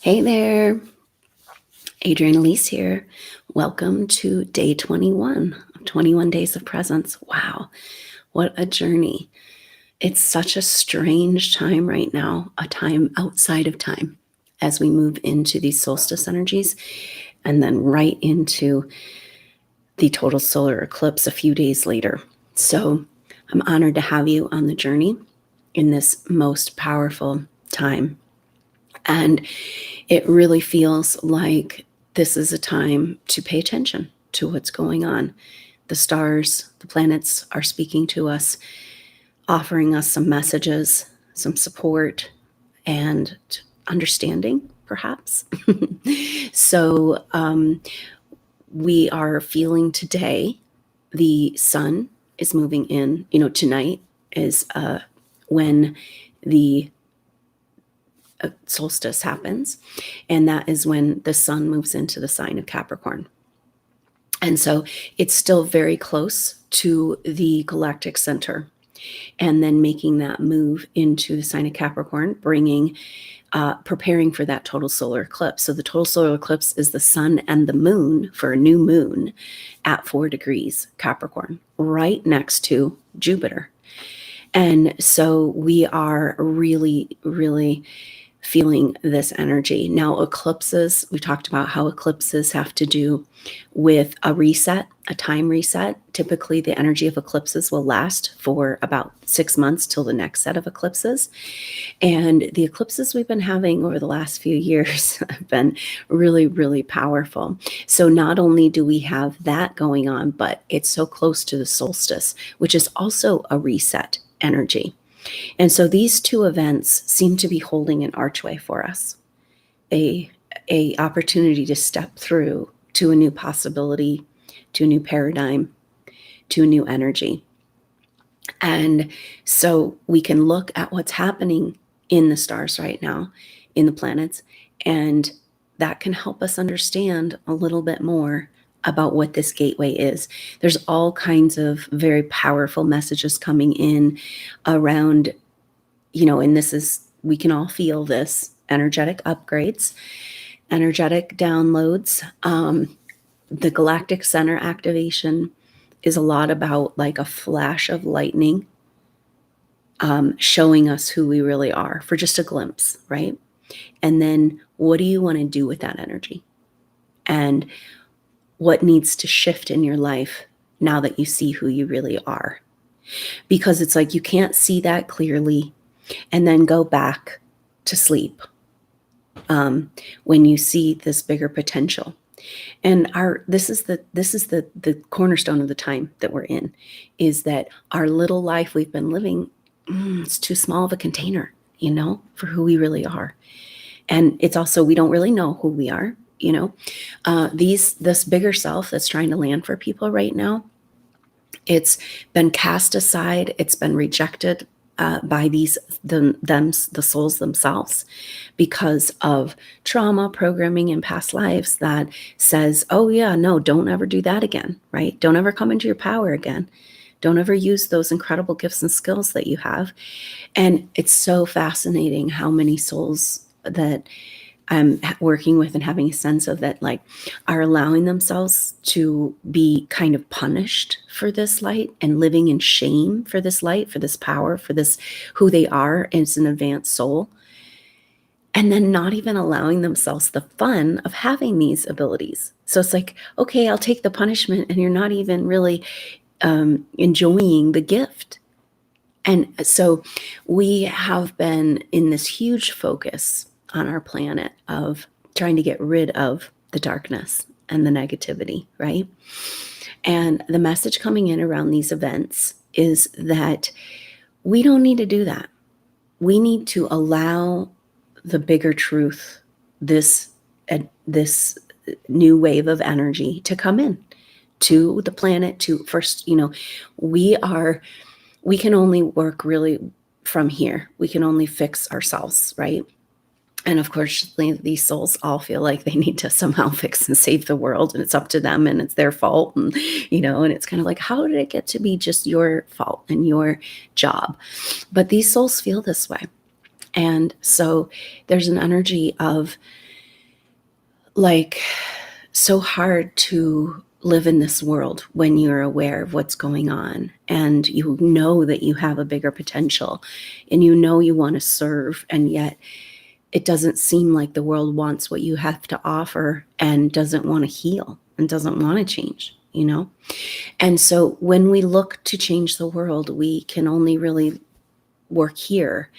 Hey there, Adrienne Elise here. Welcome to day 21 of 21 Days of Presence. Wow, what a journey. It's such a strange time right now, a time outside of time as we move into these solstice energies and then right into the total solar eclipse a few days later. So I'm honored to have you on the journey in this most powerful time. And it really feels like this is a time to pay attention to what's going on. The stars, the planets are speaking to us, offering us some messages, some support, and understanding, perhaps. So we are feeling today, the sun is moving in. Tonight is when the solstice happens, and that is when the sun moves into the sign of Capricorn. And so it's still very close to the galactic center, and then making that move into the sign of Capricorn, preparing for that total solar eclipse. So the total solar eclipse is the sun and the moon for a new moon at 4 degrees Capricorn, right next to Jupiter. And so we are really, really feeling this energy. Now, eclipses, we talked about how eclipses have to do with a reset, a time reset. Typically, the energy of eclipses will last for about 6 months till the next set of eclipses. And the eclipses we've been having over the last few years have been really, really powerful. So not only do we have that going on, but it's so close to the solstice, which is also a reset energy. And so these two events seem to be holding an archway for us, a opportunity to step through to a new possibility, to a new paradigm, to a new energy. And so we can look at what's happening in the stars right now, in the planets, and that can help us understand a little bit more about what this gateway is. There's all kinds of very powerful messages coming in around, and we can all feel this, energetic upgrades, energetic downloads. The galactic center activation is a lot about like a flash of lightning, showing us who we really are for just a glimpse, right? And then what do you want to do with that energy? And what needs to shift in your life now that you see who you really are? Because it's like you can't see that clearly and then go back to sleep when you see this bigger potential. And this is the cornerstone of the time that we're in, is that our little life we've been living, it's too small of a container, for who we really are. And it's also, we don't really know who we are. This bigger self that's trying to land for people right now, it's been cast aside, it's been rejected by the souls themselves because of trauma programming in past lives that says, oh yeah, no, don't ever do that again, right? Don't ever come into your power again. Don't ever use those incredible gifts and skills that you have. And it's so fascinating how many souls that I'm working with and having a sense of that, like, are allowing themselves to be kind of punished for this light and living in shame for this light, for this power, for this, who they are as an advanced soul. And then not even allowing themselves the fun of having these abilities. So it's like, okay, I'll take the punishment, and you're not even really enjoying the gift. And so we have been in this huge focus on our planet of trying to get rid of the darkness and the negativity, right? And the message coming in around these events is that we don't need to do that. We need to allow the bigger truth, this new wave of energy to come in to the planet. To first, we can only work really from here. We can only fix ourselves, right? And of course, these souls all feel like they need to somehow fix and save the world, and it's up to them and it's their fault. And, and it's kind of like, how did it get to be just your fault and your job? But these souls feel this way. And so there's an energy of like, so hard to live in this world when you're aware of what's going on and you know that you have a bigger potential and you know you want to serve, and yet it doesn't seem like the world wants what you have to offer and doesn't want to heal and doesn't want to change, And so when we look to change the world, we can only really work here.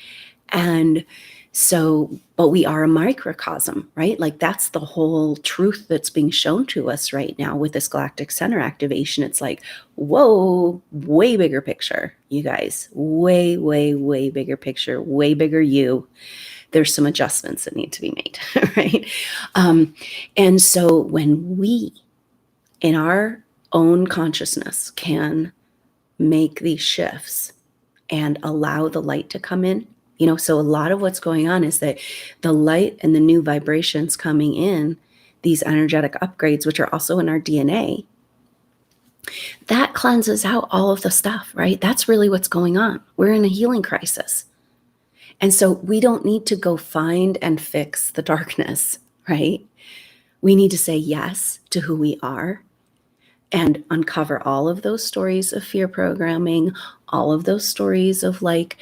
And so, but we are a microcosm, right? Like that's the whole truth that's being shown to us right now with this galactic center activation. It's like, whoa, way bigger picture, you guys, way, way, way bigger picture, way bigger you. There's some adjustments that need to be made, right? And so when we, in our own consciousness, can make these shifts and allow the light to come in, so a lot of what's going on is that the light and the new vibrations coming in, these energetic upgrades, which are also in our DNA, that cleanses out all of the stuff, right? That's really what's going on. We're in a healing crisis. And so we don't need to go find and fix the darkness, right? We need to say yes to who we are and uncover all of those stories of fear programming, all of those stories of like,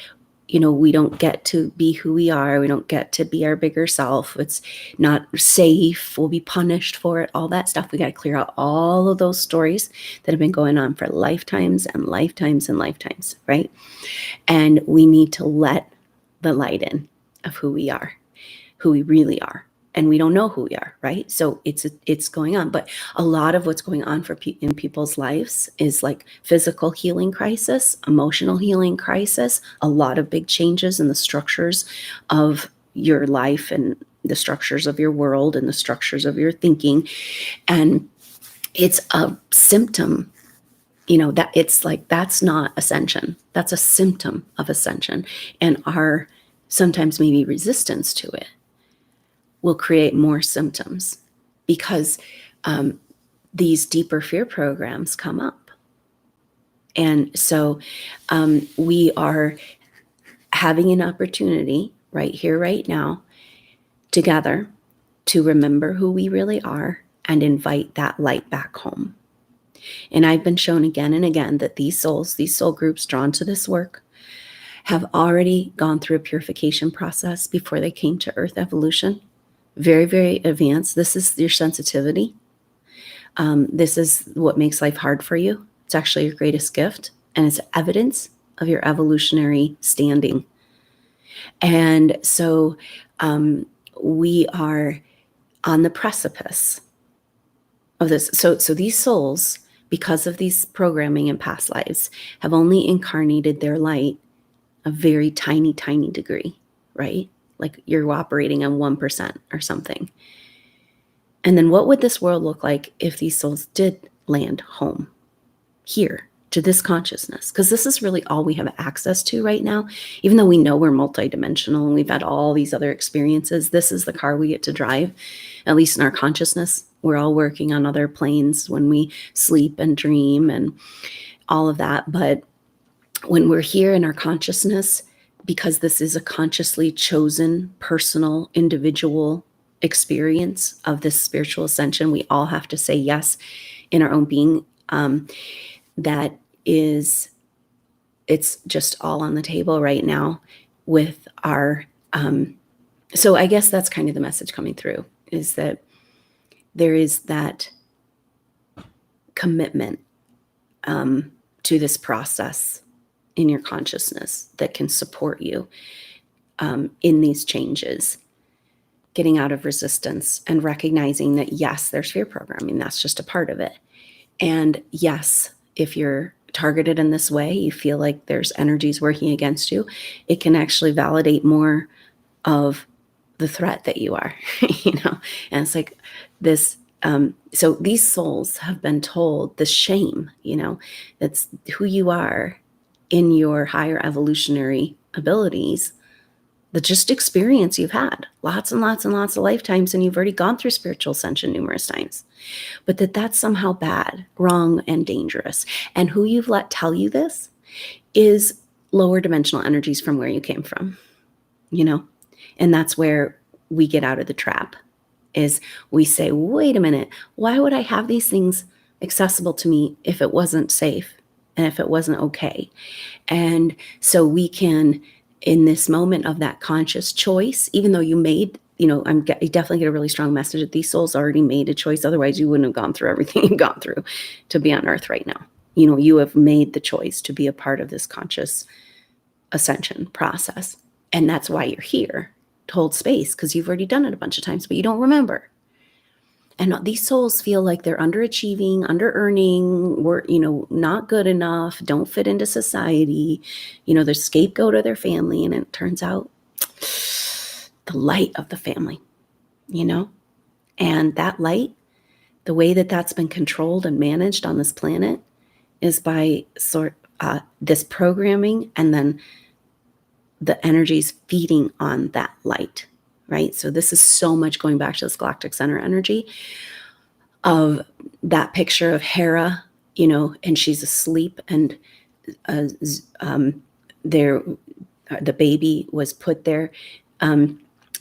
we don't get to be who we are. We don't get to be our bigger self. It's not safe. We'll be punished for it. All that stuff. We got to clear out all of those stories that have been going on for lifetimes and lifetimes and lifetimes, right? And we need to let the light in of who we are, who we really are. And we don't know who we are, right? So it's going on. But a lot of what's going on in people's lives is like physical healing crisis, emotional healing crisis, a lot of big changes in the structures of your life and the structures of your world and the structures of your thinking. And it's a symptom, that it's like, that's not ascension. That's a symptom of ascension. And our sometimes maybe resistance to it will create more symptoms because these deeper fear programs come up. And so we are having an opportunity right here, right now, together to remember who we really are and invite that light back home. And I've been shown again and again that these soul groups drawn to this work have already gone through a purification process before they came to Earth evolution. Very, very advanced. This is your sensitivity. This is what makes life hard for you. It's actually your greatest gift, and it's evidence of your evolutionary standing. And so we are on the precipice of this. So these souls, because of these programming in past lives, have only incarnated their light a very tiny, tiny degree, right? Like you're operating on 1% or something. And then what would this world look like if these souls did land home here to this consciousness? Because this is really all we have access to right now. Even though we know we're multidimensional and we've had all these other experiences, this is the car we get to drive, at least in our consciousness. We're all working on other planes when we sleep and dream and all of that. But when we're here in our consciousness, because this is a consciously chosen, personal, individual experience of this spiritual ascension, we all have to say yes in our own being. That is, it's just all on the table right now with our, so I guess that's kind of the message coming through, is that there is that commitment to this process in your consciousness that can support you in these changes, getting out of resistance and recognizing that, yes, there's fear programming. That's just a part of it. And yes, if you're targeted in this way, you feel like there's energies working against you, it can actually validate more of the threat that you are, and it's like this. So these souls have been told the shame, that's who you are in your higher evolutionary abilities, the just experience you've had lots and lots and lots of lifetimes, and you've already gone through spiritual ascension numerous times, but that's somehow bad, wrong, and dangerous. And who you've let tell you this is lower dimensional energies from where you came from, and that's where we get out of the trap. Is we say, wait a minute, why would I have these things accessible to me if it wasn't safe and if it wasn't okay? And so we can, in this moment of that conscious choice, even though you made, you definitely get a really strong message that these souls already made a choice. Otherwise, you wouldn't have gone through everything you've gone through to be on Earth right now. You have made the choice to be a part of this conscious ascension process. And that's why you're here, to hold space, because you've already done it a bunch of times, but you don't remember. And these souls feel like they're underachieving, under-earning, not good enough, don't fit into society, they're scapegoat of their family. And it turns out the light of the family, and that light, the way that that's been controlled and managed on this planet is by this programming, and then the energies feeding on that light, right? So this is so much going back to this galactic center energy of that picture of Hera, and she's asleep, and the baby was put there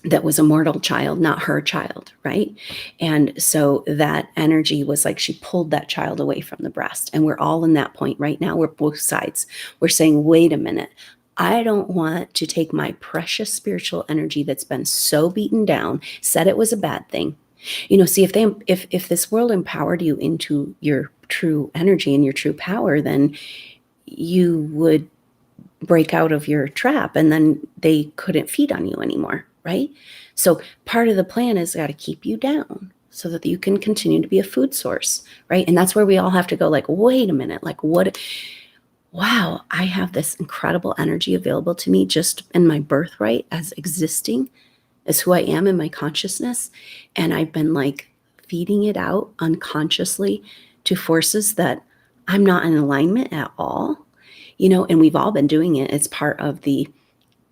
that was a mortal child, not her child, right? And so that energy was like she pulled that child away from the breast. And we're all in that point right now. We're both sides. We're saying, wait a minute. I don't want to take my precious spiritual energy that's been so beaten down, said it was a bad thing. See, if this world empowered you into your true energy and your true power, then you would break out of your trap, and then they couldn't feed on you anymore, right? So part of the plan is got to keep you down so that you can continue to be a food source, right? And that's where we all have to go, like, wait a minute, like what? Wow, I have this incredible energy available to me just in my birthright as existing, as who I am in my consciousness. And I've been like feeding it out unconsciously to forces that I'm not in alignment at all, and we've all been doing it. It's part of the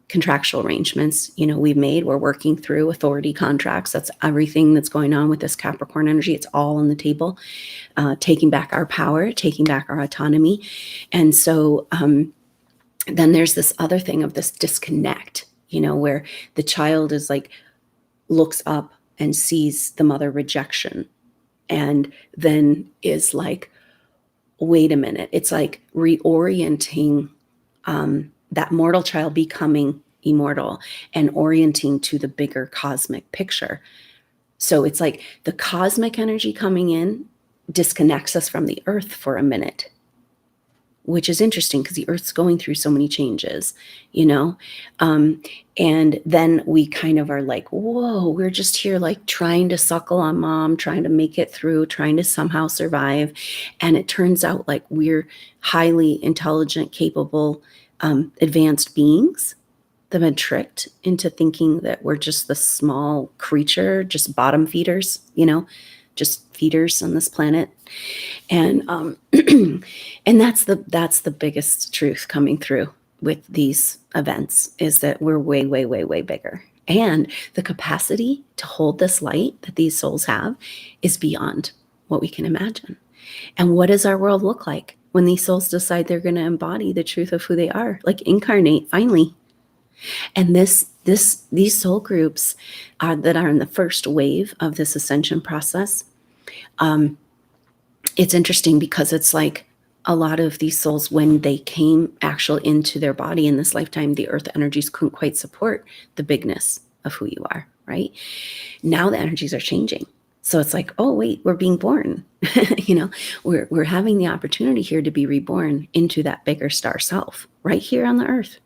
contractual arrangements, we've made. We're working through authority contracts. That's everything that's going on with this Capricorn energy. It's all on the table, taking back our power, taking back our autonomy. And so then there's this other thing of this disconnect, where the child is like, looks up and sees the mother rejection, and then is like, wait a minute. It's like reorienting that mortal child becoming immortal and orienting to the bigger cosmic picture. So it's like the cosmic energy coming in disconnects us from the earth for a minute, which is interesting because the earth's going through so many changes, and then we kind of are like, whoa, we're just here like trying to suckle on mom, trying to make it through, trying to somehow survive. And it turns out like we're highly intelligent, capable, advanced beings that have been tricked into thinking that we're just the small creature, just bottom feeders, just feeders on this planet. And and that's the biggest truth coming through with these events, is that we're way, way, way, way bigger. And the capacity to hold this light that these souls have is beyond what we can imagine. And what does our world look like when these souls decide they're going to embody the truth of who they are, like incarnate finally? And these soul groups that are in the first wave of this ascension process, it's interesting because it's like a lot of these souls, when they came actually into their body in this lifetime, the earth energies couldn't quite support the bigness of who you are, right? Now the energies are changing. So it's like, oh, wait, we're being born. We're having the opportunity here to be reborn into that bigger star self right here on the earth.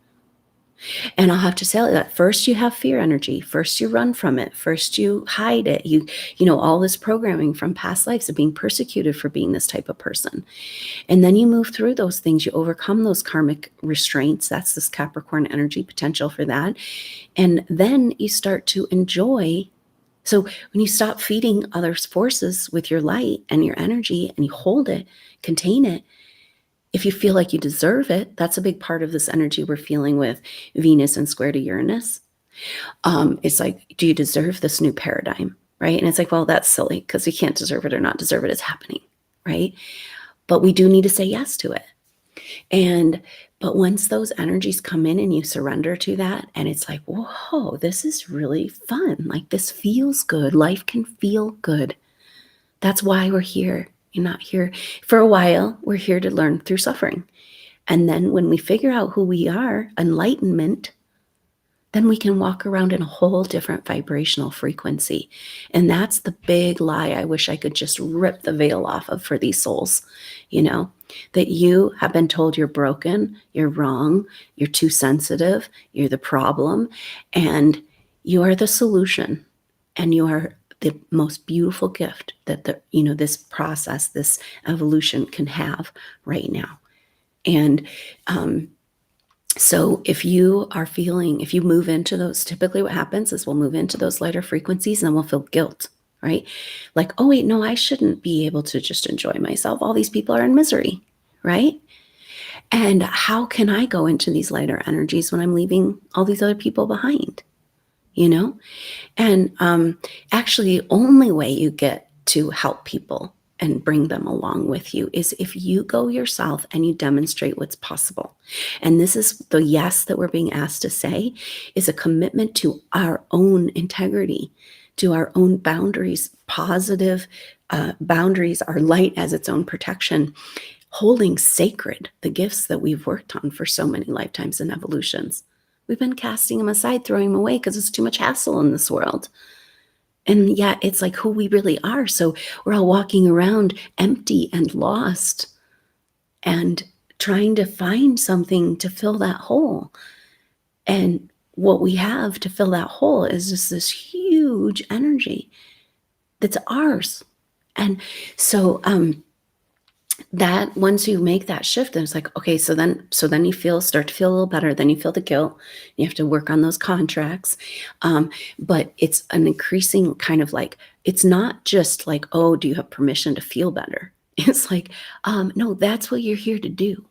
And I'll have to tell you that first you have fear energy. First you run from it. First you hide it. You all this programming from past lives of being persecuted for being this type of person. And then you move through those things. You overcome those karmic restraints. That's this Capricorn energy potential for that. And then you start to enjoy. So when you stop feeding other forces with your light and your energy, and you hold it, contain it, if you feel like you deserve it, that's a big part of this energy we're feeling with Venus and square to Uranus. It's like, do you deserve this new paradigm? Right. And it's like, well, that's silly because we can't deserve it or not deserve it. It's happening. Right. But we do need to say yes to it. But once those energies come in and you surrender to that, and it's like, whoa, this is really fun. Like, this feels good. Life can feel good. That's why we're here. You're not here for a while. We're here to learn through suffering. And then when we figure out who we are, enlightenment, then we can walk around in a whole different vibrational frequency. And that's the big lie I wish I could just rip the veil off of for these souls, that you have been told you're broken, you're wrong, you're too sensitive, you're the problem, and you are the solution. And you are the most beautiful gift that this process, this evolution can have right now. And so if you move into those, typically what happens is we'll move into those lighter frequencies and then we'll feel guilt, right? Like, oh wait, no, I shouldn't be able to just enjoy myself. All these people are in misery, right? And how can I go into these lighter energies when I'm leaving all these other people behind? And actually the only way you get to help people and bring them along with you is if you go yourself and you demonstrate what's possible. And this is the yes that we're being asked to say, is a commitment to our own integrity, to our own boundaries. Positive boundaries are light as its own protection, holding sacred the gifts that we've worked on for so many lifetimes and evolutions. We've been casting them aside, throwing them away because it's too much hassle in this world. And yet it's like who we really are. So we're all walking around empty and lost and trying to find something to fill that hole. And what we have to fill that hole is just this huge energy that's ours. And so that once you make that shift, then it's like, okay, so then you start to feel a little better. Then you feel the guilt. You have to work on those contracts. But it's an increasing kind of like, it's not just like, oh, do you have permission to feel better? It's like, no, that's what you're here to do.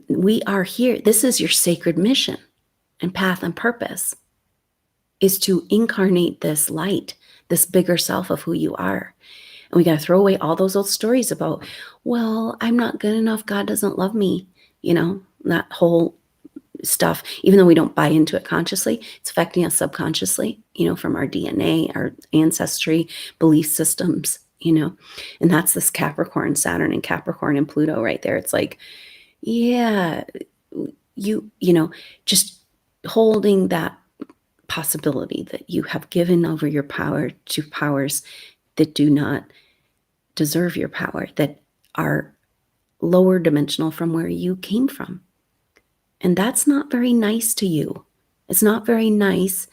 We are here. This is your sacred mission and path and purpose, is to incarnate this light, this bigger self of who you are. And we got to throw away all those old stories about, well, I'm not good enough. God doesn't love me. That whole stuff, even though we don't buy into it consciously, it's affecting us subconsciously, from our DNA, our ancestry, belief systems, and that's this Capricorn, Saturn and Capricorn and Pluto right there. It's like, yeah, just holding that possibility that you have given over your power to powers that do not deserve your power, that are lower dimensional from where you came from. And that's not very nice to you. It's not very nice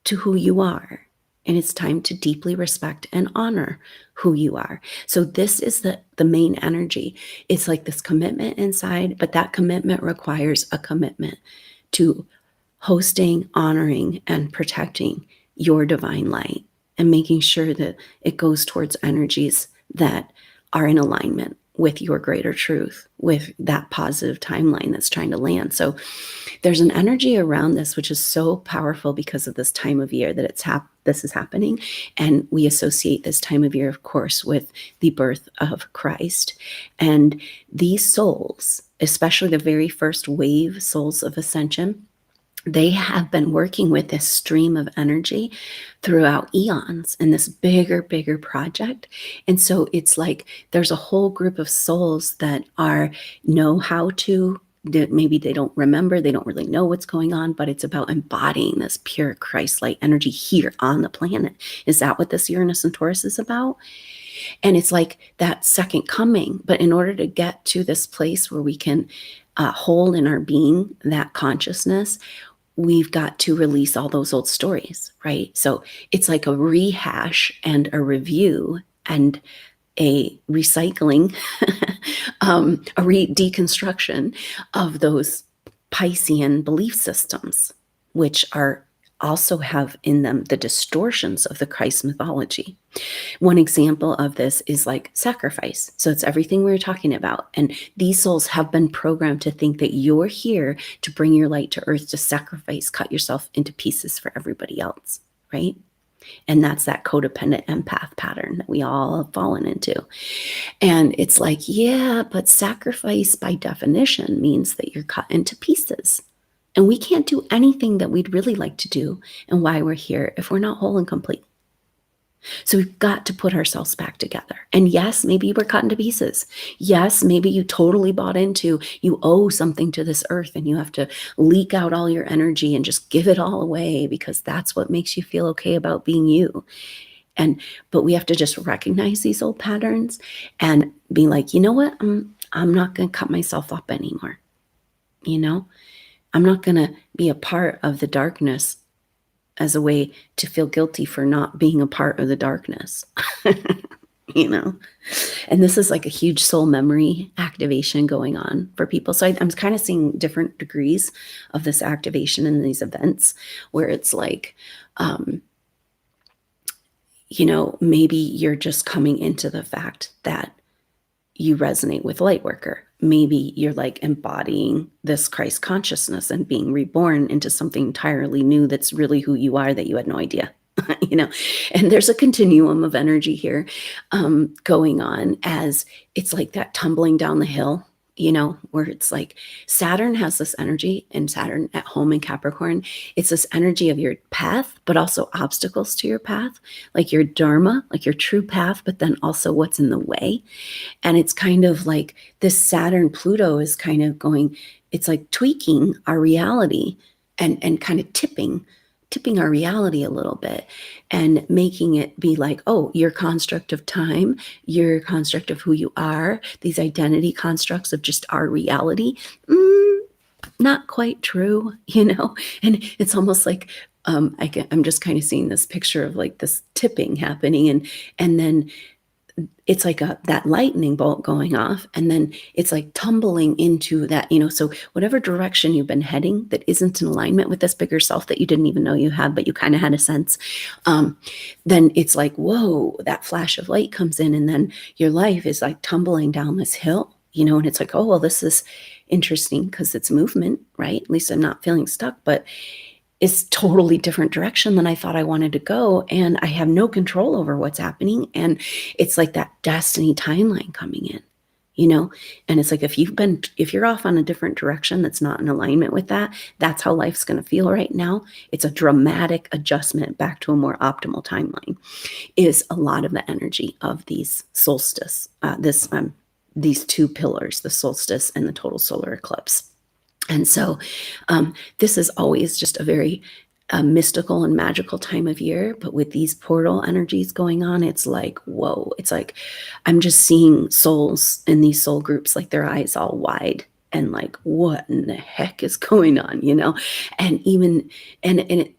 to who you are. And it's time to deeply respect and honor who you are. So this is the main energy. It's like this commitment inside, but that commitment requires a commitment to hosting, honoring, and protecting your divine light, and making sure that it goes towards energies that are in alignment with your greater truth, with that positive timeline that's trying to land. So there's an energy around this, which is so powerful because of this time of year that this is happening. And we associate this time of year, of course, with the birth of Christ. And these souls, especially the very first wave souls of ascension, they have been working with this stream of energy throughout eons in this bigger project. And so it's like there's a whole group of souls that know how to, maybe they don't remember, they don't really know what's going on, but it's about embodying this pure Christ-light energy here on the planet. Is that what this Uranus and Taurus is about? And it's like that second coming. But in order to get to this place where we can hold in our being that consciousness, we've got to release all those old stories, right? So it's like a rehash and a review and a recycling, a deconstruction of those Piscean belief systems, which are also have in them the distortions of the Christ mythology. One example of this is like sacrifice. So it's everything we were talking about. And these souls have been programmed to think that you're here to bring your light to earth, to sacrifice, cut yourself into pieces for everybody else, right? And that's that codependent empath pattern that we all have fallen into. And it's like, yeah, but sacrifice by definition means that you're cut into pieces. And we can't do anything that we'd really like to do and why we're here if we're not whole and complete. So we've got to put ourselves back together. And yes, maybe you were cut into pieces. Yes, maybe you totally bought into you owe something to this earth and you have to leak out all your energy and just give it all away because that's what makes you feel okay about being you. But we have to just recognize these old patterns and be like, you know what? I'm not going to cut myself up anymore. You know, I'm not going to be a part of the darkness as a way to feel guilty for not being a part of the darkness, you know? And this is like a huge soul memory activation going on for people. So I'm kind of seeing different degrees of this activation in these events where it's like, you know, maybe you're just coming into the fact that you resonate with Lightworker. Maybe you're like embodying this Christ consciousness and being reborn into something entirely new that's really who you are that you had no idea, you know. And there's a continuum of energy here going on as it's like that tumbling down the hill, you know, where it's like Saturn has this energy, and Saturn at home in Capricorn, it's this energy of your path, but also obstacles to your path, like your dharma, like your true path, but then also what's in the way. And it's kind of like this Saturn Pluto is kind of going, it's like tweaking our reality and kind of tipping our reality a little bit and making it be like, oh, your construct of time, your construct of who you are, these identity constructs of just our reality, not quite true, you know? And it's almost like I'm just kind of seeing this picture of like this tipping happening, and then it's like that lightning bolt going off, and then it's like tumbling into that, you know, so whatever direction you've been heading that isn't in alignment with this bigger self that you didn't even know you had, but you kind of had a sense, then it's like, whoa, that flash of light comes in, and then your life is like tumbling down this hill, you know, and it's like, oh, well, this is interesting because it's movement, right? At least I'm not feeling stuck, but it's totally different direction than I thought I wanted to go. And I have no control over what's happening. And it's like that destiny timeline coming in, you know? And it's like, if you're off on a different direction that's not in alignment with that, that's how life's going to feel right now. It's a dramatic adjustment back to a more optimal timeline is a lot of the energy of these solstice, these two pillars, the solstice and the total solar eclipse. And so this is always just a very mystical and magical time of year. But with these portal energies going on, it's like, whoa, it's like I'm just seeing souls in these soul groups, like their eyes all wide and like, what in the heck is going on, you know? And even,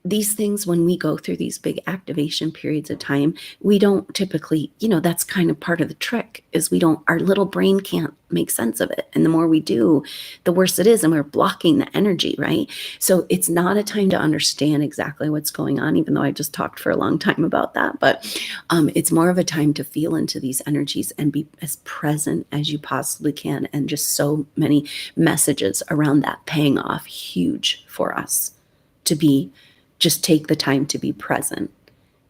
these things, when we go through these big activation periods of time, we don't typically, you know, that's kind of part of the trick is our little brain can't make sense of it. And the more we do, the worse it is. And we're blocking the energy, right? So it's not a time to understand exactly what's going on, even though I just talked for a long time about that. But it's more of a time to feel into these energies and be as present as you possibly can. And just so many messages around that paying off huge for us to just take the time to be present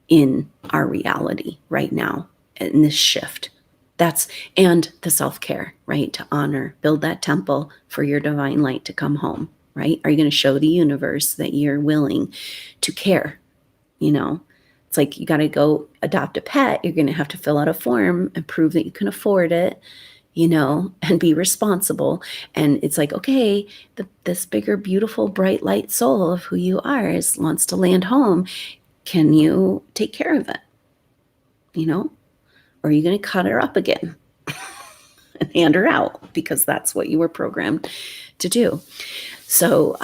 in our reality right now in this shift. And the self-care, right? To honor, build that temple for your divine light to come home, right? Are you going to show the universe that you're willing to care? You know, it's like you got to go adopt a pet. You're going to have to fill out a form and prove that you can afford it, you know, and be responsible. And it's like, okay, this bigger, beautiful, bright light soul of who you are wants to land home. Can you take care of it? You know? Or are you going to cut her up again and hand her out because that's what you were programmed to do? So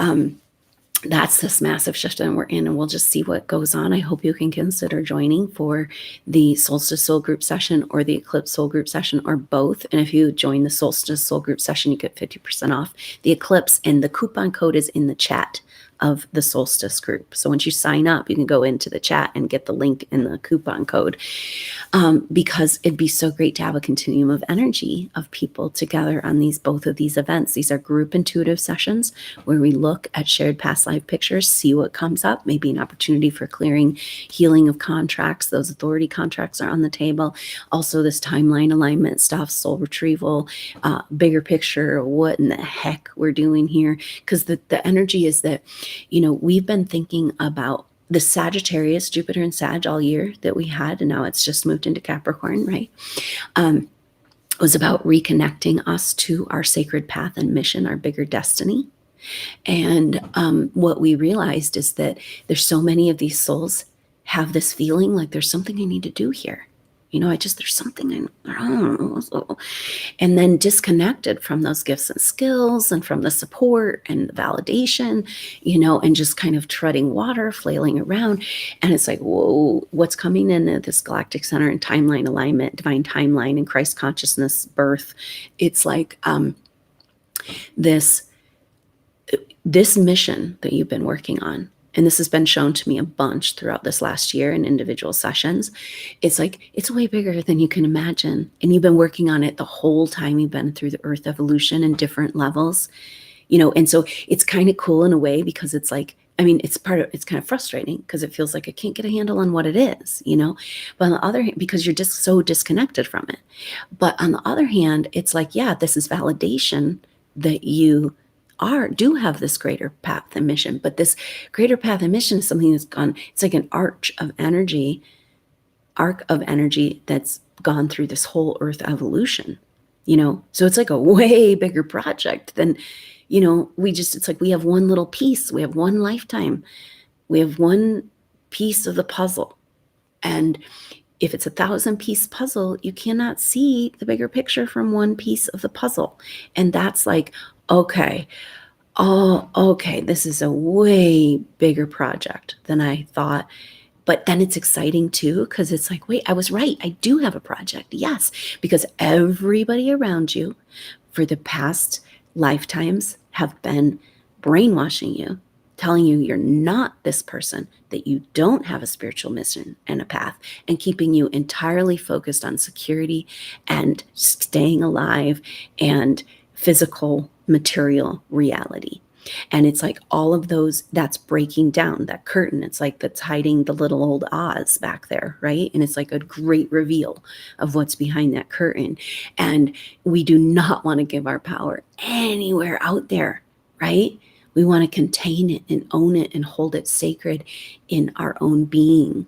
that's this massive shift that we're in, and we'll just see what goes on. I hope you can consider joining for the Solstice Soul Group Session or the Eclipse Soul Group Session or both. And if you join the Solstice Soul Group Session, you get 50% off the Eclipse, and the coupon code is in the chat of the Solstice group. So once you sign up, you can go into the chat and get the link and the coupon code, because it'd be so great to have a continuum of energy of people together on both of these events. These are group intuitive sessions where we look at shared past life pictures, see what comes up, maybe an opportunity for clearing, healing of contracts. Those authority contracts are on the table. Also this timeline alignment stuff, soul retrieval, bigger picture, what in the heck we're doing here. Because the energy is that, we've been thinking about the Sagittarius, Jupiter and Sag all year that we had, and now it's just moved into Capricorn, right? Was about reconnecting us to our sacred path and mission, our bigger destiny. And what we realized is that there's so many of these souls have this feeling like there's something I need to do here. There's something I don't know. And then disconnected from those gifts and skills and from the support and the validation, and just kind of treading water, flailing around. And it's like, whoa, what's coming in at this galactic center and timeline alignment, divine timeline and Christ consciousness birth. It's like this mission that you've been working on. And this has been shown to me a bunch throughout this last year in individual sessions. It's like, it's way bigger than you can imagine. And you've been working on it the whole time you've been through the Earth evolution in different levels, and so it's kind of cool in a way because it's like, it's kind of frustrating because it feels like I can't get a handle on what it is, but on the other hand, because you're just so disconnected from it. But on the other hand, it's like, yeah, this is validation that you do have this greater path and mission, but this greater path and mission is something that's gone, it's like an arc of energy that's gone through this whole Earth evolution, so it's like a way bigger project than, it's like we have one little piece, we have one lifetime, we have one piece of the puzzle. And if it's 1,000-piece puzzle, you cannot see the bigger picture from one piece of the puzzle. And that's like, okay, this is a way bigger project than I thought. But then it's exciting too, because it's like, wait, I was right. I do have a project. Yes, because everybody around you for the past lifetimes have been brainwashing you, telling you you're not this person, that you don't have a spiritual mission and a path, and keeping you entirely focused on security and staying alive and physical material reality. And it's like all of those, that's breaking down that curtain. It's like that's hiding the little old Oz back there, right? And it's like a great reveal of what's behind that curtain. And we do not want to give our power anywhere out there, right? We want to contain it and own it and hold it sacred in our own being.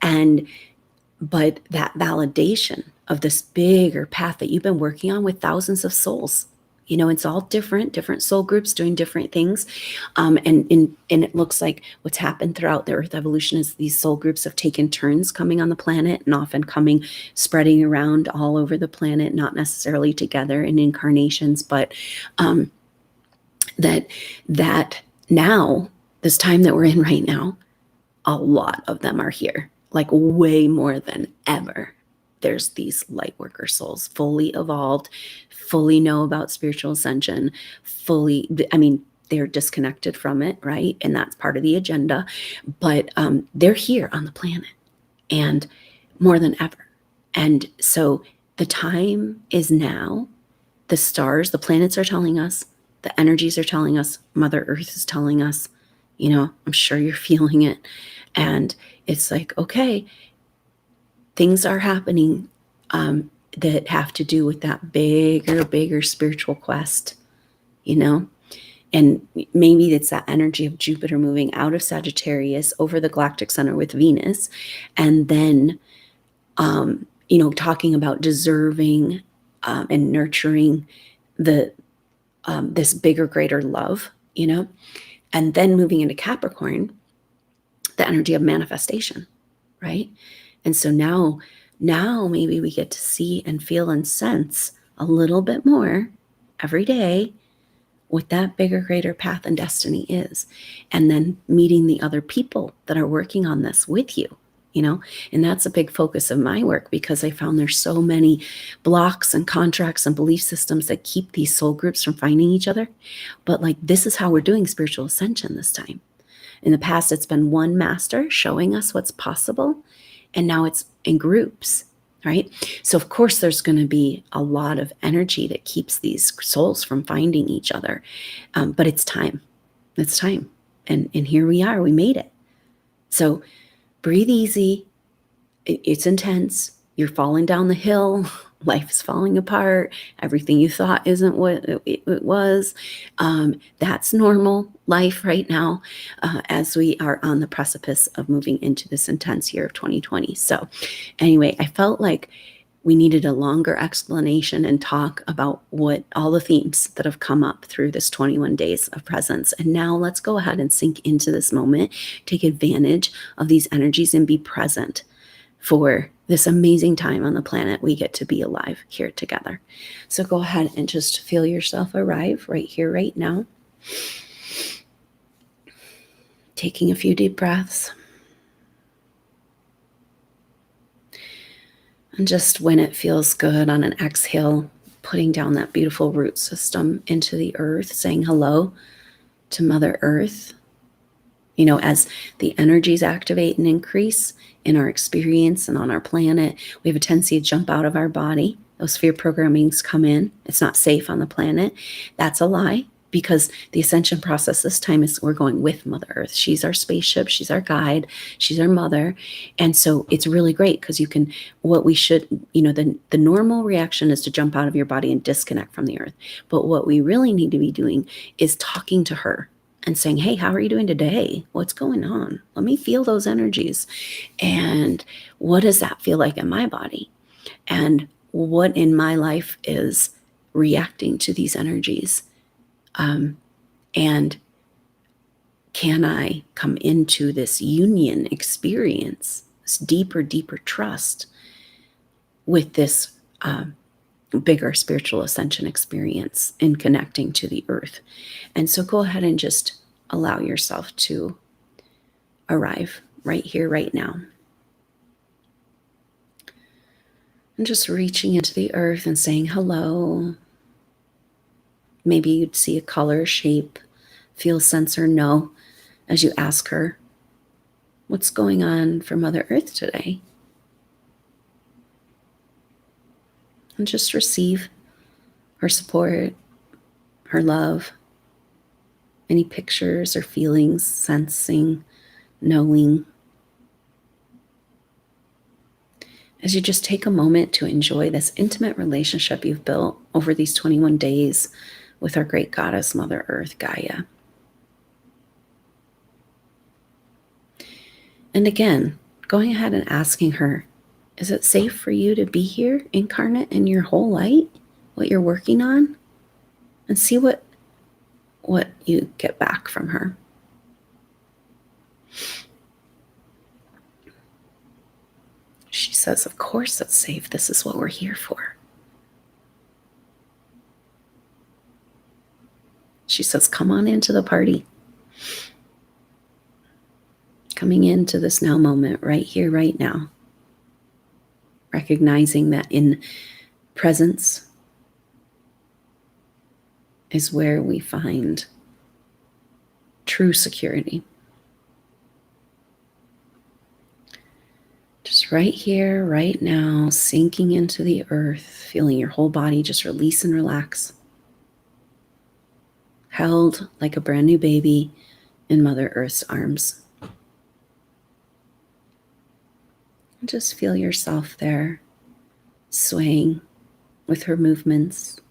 But that validation of this bigger path that you've been working on with thousands of souls, it's all different soul groups doing different things. And it looks like what's happened throughout the Earth evolution is these soul groups have taken turns coming on the planet and often spreading around all over the planet, not necessarily together in incarnations, but that now, this time that we're in right now, a lot of them are here, like way more than ever. There's these light worker souls, fully evolved, fully know about spiritual ascension, they're disconnected from it, right? And that's part of the agenda, but they're here on the planet and more than ever. And so the time is now. The stars, the planets are telling us, the energies are telling us, Mother Earth is telling us, I'm sure you're feeling it. And it's like, okay, things are happening that have to do with that bigger spiritual quest, and maybe it's that energy of Jupiter moving out of Sagittarius over the galactic center with Venus, and then, talking about deserving and nurturing this bigger, greater love, and then moving into Capricorn, the energy of manifestation, right? And so now maybe we get to see and feel and sense a little bit more every day what that bigger, greater path and destiny is. And then meeting the other people that are working on this with you, And that's a big focus of my work, because I found there's so many blocks and contracts and belief systems that keep these soul groups from finding each other. But like, this is how we're doing spiritual ascension this time. In the past, it's been one master showing us what's possible, and now it's in groups, right? So of course there's going to be a lot of energy that keeps these souls from finding each other, but it's time. It's time. And here we are. We made it. So breathe easy. It's intense. You're falling down the hill. Life is falling apart. Everything you thought isn't what it was. That's normal life right now, as we are on the precipice of moving into this intense year of 2020. So anyway, I felt like we needed a longer explanation and talk about what all the themes that have come up through this 21 days of presence. And now let's go ahead and sink into this moment, take advantage of these energies, and be present for this amazing time on the planet we get to be alive here together. So go ahead and just feel yourself arrive right here, right now. Taking a few deep breaths. And just when it feels good on an exhale, putting down that beautiful root system into the earth, saying hello to Mother Earth. As the energies activate and increase in our experience and on our planet, we have a tendency to jump out of our body. Those fear programmings come in. It's not safe on the planet. That's a lie, because the ascension process this time is we're going with Mother Earth. She's our spaceship. She's our guide. She's our mother. And so it's really great, because you can, the normal reaction is to jump out of your body and disconnect from the earth. But what we really need to be doing is talking to her and saying, hey, how are you doing today? What's going on? Let me feel those energies. And what does that feel like in my body? And what in my life is reacting to these energies? And can I come into this union experience, this deeper trust with this bigger spiritual ascension experience in connecting to the earth? And so go ahead and just allow yourself to arrive right here, right now. And just reaching into the earth and saying hello. Maybe you'd see a color, shape, feel, sense, or know as you ask her, what's going on for Mother Earth today? And just receive her support, her love, any pictures or feelings, sensing, knowing. As you just take a moment to enjoy this intimate relationship you've built over these 21 days with our great goddess, Mother Earth, Gaia. And again, going ahead and asking her, is it safe for you to be here incarnate in your whole light, what you're working on? And see what you get back from her. She says, of course it's safe. This is what we're here for. She says, come on into the party. Coming into this now moment, right here, right now. Recognizing that in presence is where we find true security. Just right here, right now, sinking into the earth, feeling your whole body just release and relax. Held like a brand new baby in Mother Earth's arms. And just feel yourself there, swaying with her movements,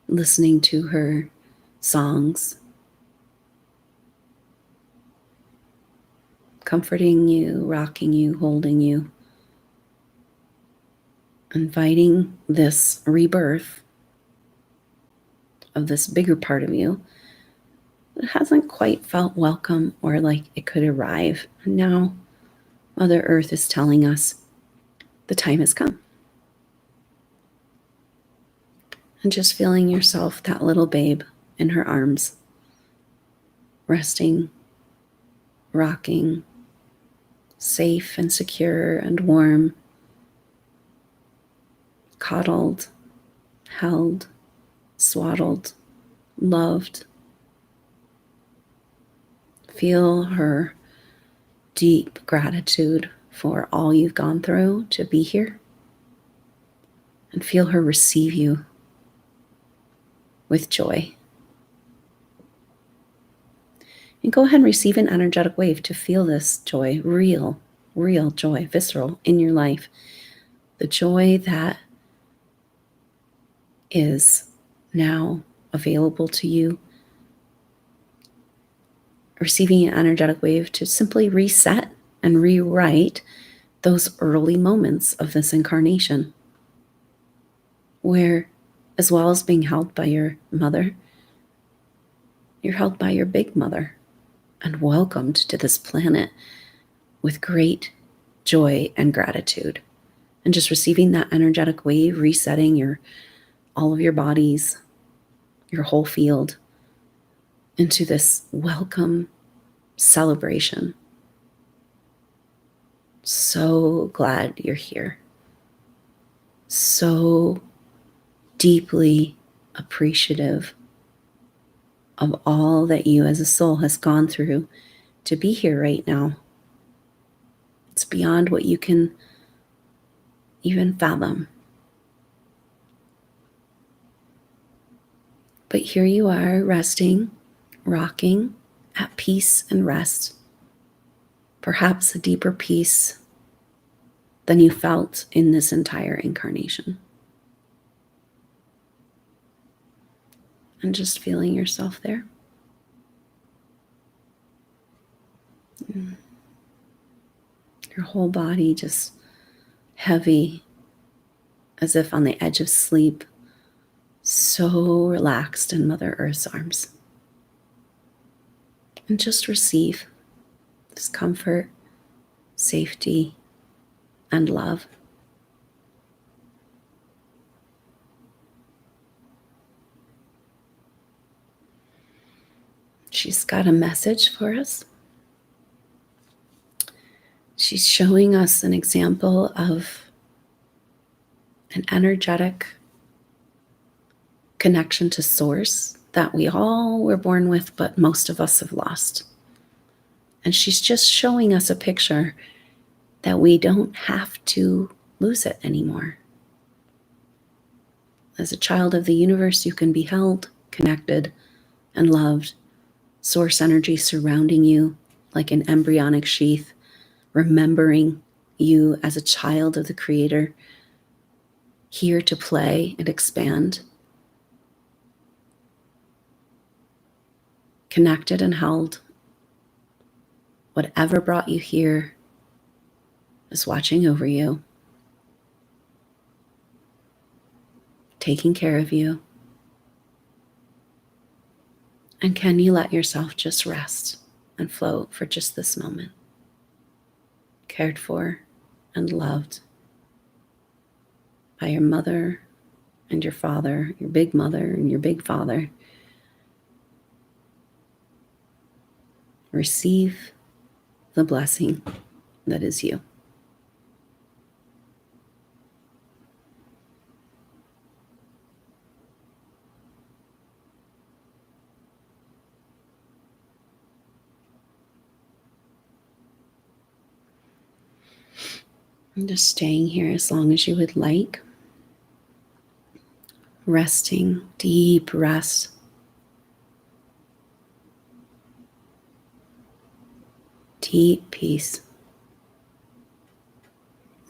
listening to her songs, comforting you, rocking you, holding you, inviting this rebirth of this bigger part of you that hasn't quite felt welcome or like it could arrive. And now Mother Earth is telling us the time has come. And just feeling yourself, that little babe in her arms, resting, rocking, safe and secure and warm, coddled, held, swaddled, loved. Feel her deep gratitude for all you've gone through to be here, and feel her receive you with joy. And go ahead and receive an energetic wave to feel this joy, real joy, visceral in your life. The joy that is now available to you. Receiving an energetic wave to simply reset and rewrite those early moments of this incarnation, where, as well as being held by your mother, you're held by your big mother and welcomed to this planet with great joy and gratitude. And just receiving that energetic wave, resetting all of your bodies, your whole field, into this welcome celebration. So glad you're here. So deeply appreciative of all that you as a soul has gone through to be here right now. It's beyond what you can even fathom. But here you are, resting, rocking, at peace and rest. Perhaps a deeper peace than you felt in this entire incarnation. And just feeling yourself there. Your whole body just heavy, as if on the edge of sleep, so relaxed in Mother Earth's arms. And just receive this comfort, safety, and love. She's got a message for us. She's showing us an example of an energetic connection to Source that we all were born with, but most of us have lost. And she's just showing us a picture that we don't have to lose it anymore. As a child of the universe, you can be held, connected, and loved. Source energy surrounding you like an embryonic sheath, remembering you as a child of the Creator, here to play and expand. Connected and held. Whatever brought you here is watching over you, taking care of you. And can you let yourself just rest and float for just this moment? Cared for and loved by your mother and your father, your big mother and your big father. Receive the blessing that is you. And just staying here as long as you would like. Resting, deep rest. Deep peace.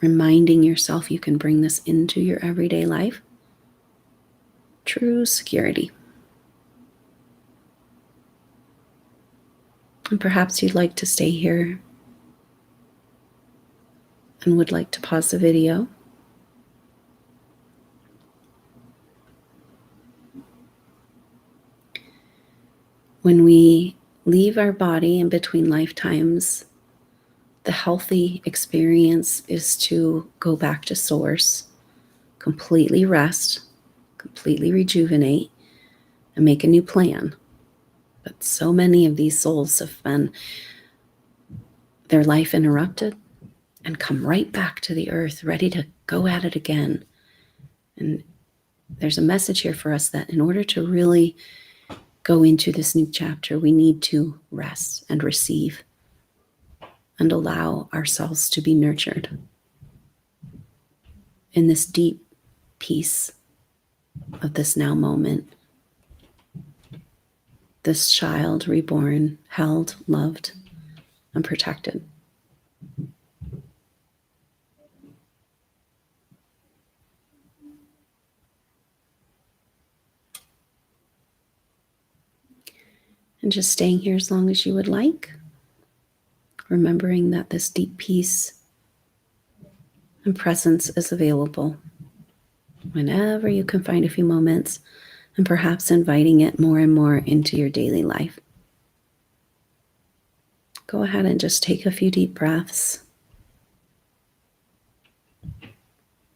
Reminding yourself you can bring this into your everyday life. True security. And perhaps you'd like to stay here and would like to pause the video. When we leave our body in between lifetimes, the healthy experience is to go back to Source, completely rest, completely rejuvenate, and make a new plan. But so many of these souls have been their life interrupted and come right back to the earth, ready to go at it again. And there's a message here for us that in order to really go into this new chapter, we need to rest and receive and allow ourselves to be nurtured in this deep peace of this now moment. This child reborn, held, loved, and protected. And just staying here as long as you would like, remembering that this deep peace and presence is available whenever you can find a few moments, and perhaps inviting it more and more into your daily life. Go ahead and just take a few deep breaths.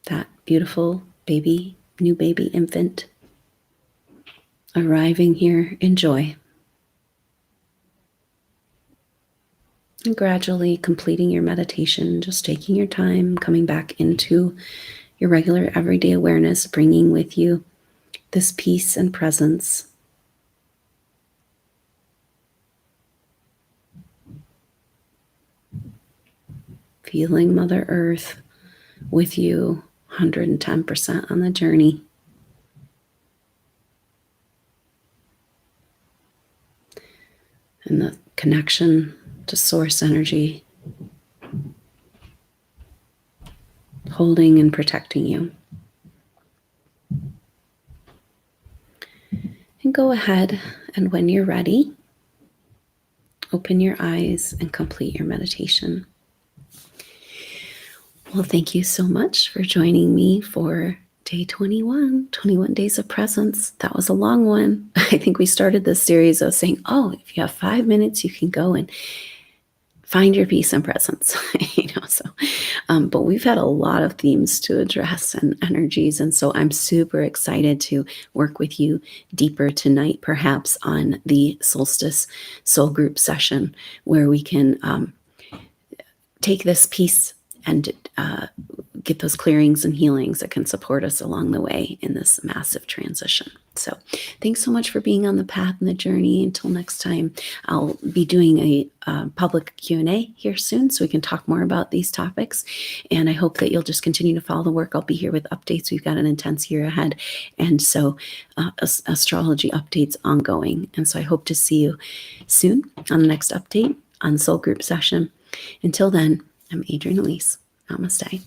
That beautiful baby, new baby infant, arriving here in joy. And gradually completing your meditation, just taking your time, coming back into your regular everyday awareness, bringing with you this peace and presence. Feeling Mother Earth with you 110% on the journey. And the connection to source energy, holding and protecting you. And go ahead, and when you're ready, open your eyes and complete your meditation. Well, thank you so much for joining me for day 21 days of presence. That was a long one. I think we started this series of saying, if you have 5 minutes, you can go and find your peace and presence. But we've had a lot of themes to address and energies. And so I'm super excited to work with you deeper tonight, perhaps on the Solstice Soul Group Session, where we can take this piece and get those clearings and healings that can support us along the way in this massive transition. So thanks so much for being on the path and the journey. Until next time, I'll be doing a public Q&A here soon so we can talk more about these topics. And I hope that you'll just continue to follow the work. I'll be here with updates. We've got an intense year ahead. And so astrology updates ongoing. And so I hope to see you soon on the next update on Soul Group Session. Until then, I'm Adrienne Elise. Namaste.